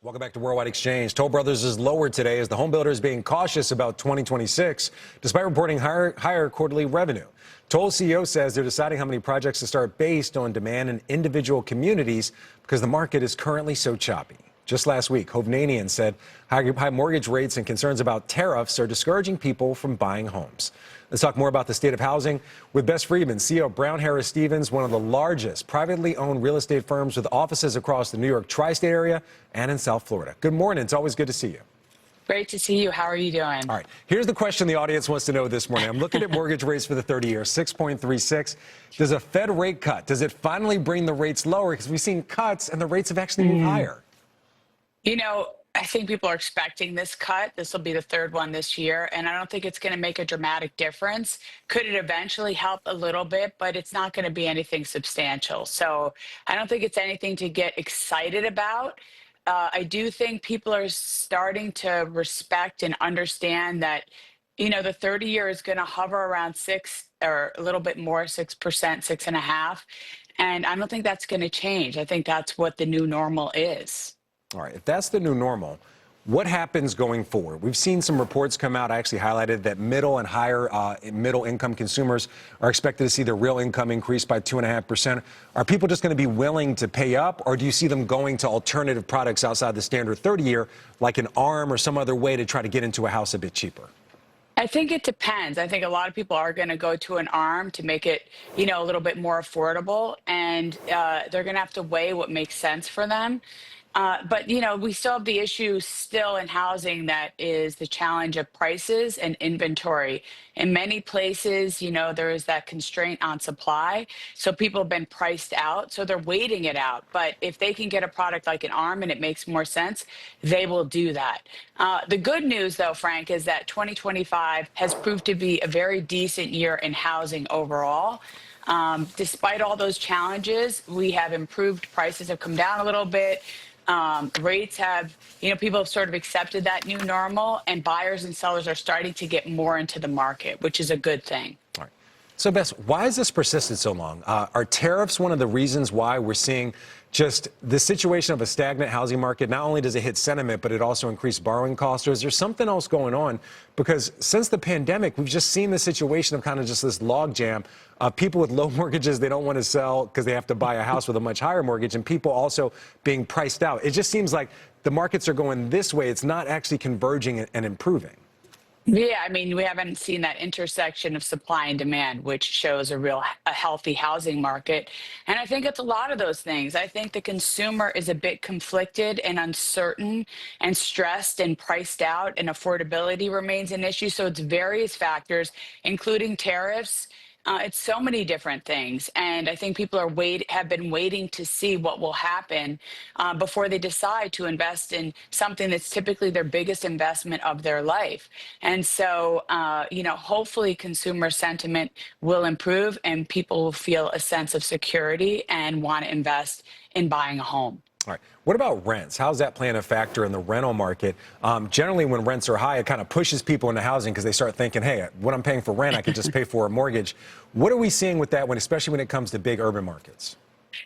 Welcome back to Worldwide Exchange. Toll Brothers is lower today as the home builder is being cautious about 2026, despite reporting higher quarterly revenue. Toll CEO says they're deciding how many projects to start based on demand in individual communities because the market is currently so choppy. Just last week, Hovnanian said high mortgage rates and concerns about tariffs are discouraging people from buying homes. Let's talk more about the state of housing with Bess Freedman, CEO of Brown Harris Stevens, one of the largest privately owned real estate firms with offices across the New York tri-state area and in South Florida. Good morning. It's always good to see you. Great to see you. How are you doing? All right. Here's the question the audience wants to know this morning. I'm looking at mortgage rates for the 30-year, 6.36. Does a Fed rate cut, does it finally bring the rates lower? Because we've seen cuts and the rates have actually moved higher. You know, I think people are expecting this cut. This will be the third one this year, and I don't think it's going to make a dramatic difference. Could it eventually help a little bit, but it's not going to be anything substantial. So I don't think it's anything to get excited about. I do think people are starting to respect and understand that, you know, the 30-year is going to hover around 6 or a little bit more, 6%, 6.5%. And I don't think that's going to change. I think that's what the new normal is. All right, if that's the new normal, what happens going forward? We've seen some reports come out. I actually highlighted that middle and higher middle income consumers are expected to see their real income increase by 2.5%. Are people just going to be willing to pay up, or do you see them going to alternative products outside the standard 30-year, like an ARM or some other way to try to get into a house a bit cheaper? I think it depends. I think a lot of people are going to go to an ARM to make it, you know, a little bit more affordable, and they're going to have to weigh what makes sense for them. But, you know, we still have the issue still in housing that is the challenge of prices and inventory. In many places, you know, there is that constraint on supply. So people have been priced out. So they're waiting it out. But if they can get a product like an ARM and it makes more sense, they will do that. The good news, though, Frank, is that 2025 has proved to be a very decent year in housing overall. Despite all those challenges, we have improved. Prices have come down a little bit. Rates have, you know, people have sort of accepted that new normal, and buyers and sellers are starting to get more into the market, which is a good thing. All right. So, Bess, why has this persisted so long? Are tariffs one of the reasons why we're seeing just the situation of a stagnant housing market? Not only does it hit sentiment, but it also increased borrowing costs. Or is there something else going on? Because since the pandemic, we've just seen the situation of kind of just this logjam. People with low mortgages, they don't want to sell because they have to buy a house with a much higher mortgage, and people also being priced out. It just seems like the markets are going this way. It's not actually converging and improving. Yeah, I mean, we haven't seen that intersection of supply and demand, which shows a healthy housing market. And I think it's a lot of those things. I think the consumer is a bit conflicted and uncertain and stressed and priced out, and affordability remains an issue. So it's various factors, including tariffs. It's so many different things, and I think people have been waiting to see what will happen before they decide to invest in something that's typically their biggest investment of their life. And so, you know, hopefully consumer sentiment will improve and people will feel a sense of security and want to invest in buying a home. All right. What about rents? How's that playing a factor in the rental market? Generally, when rents are high, it kind of pushes people into housing because they start thinking, hey, what I'm paying for rent, I could just pay for a mortgage. What are we seeing with that, especially when it comes to big urban markets?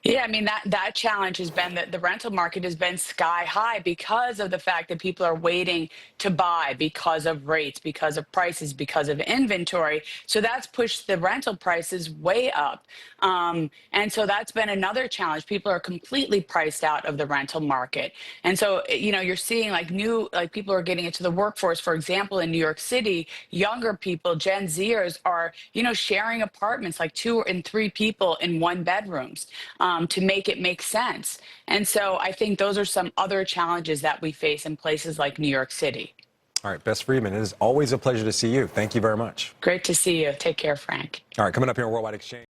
Yeah, I mean, that challenge has been that the rental market has been sky high because of the fact that people are waiting to buy because of rates, because of prices, because of inventory. So that's pushed the rental prices way up. And so that's been another challenge. People are completely priced out of the rental market. And so, you know, you're seeing like people are getting into the workforce. For example, in New York City, younger people, Gen Zers are, you know, sharing apartments, like 2 and 3 people in one bedrooms. To make it make sense. And so I think those are some other challenges that we face in places like New York City. All right, Bess Freedman, it is always a pleasure to see you. Thank you very much. Great to see you. Take care, Frank. All right, coming up here on Worldwide Exchange.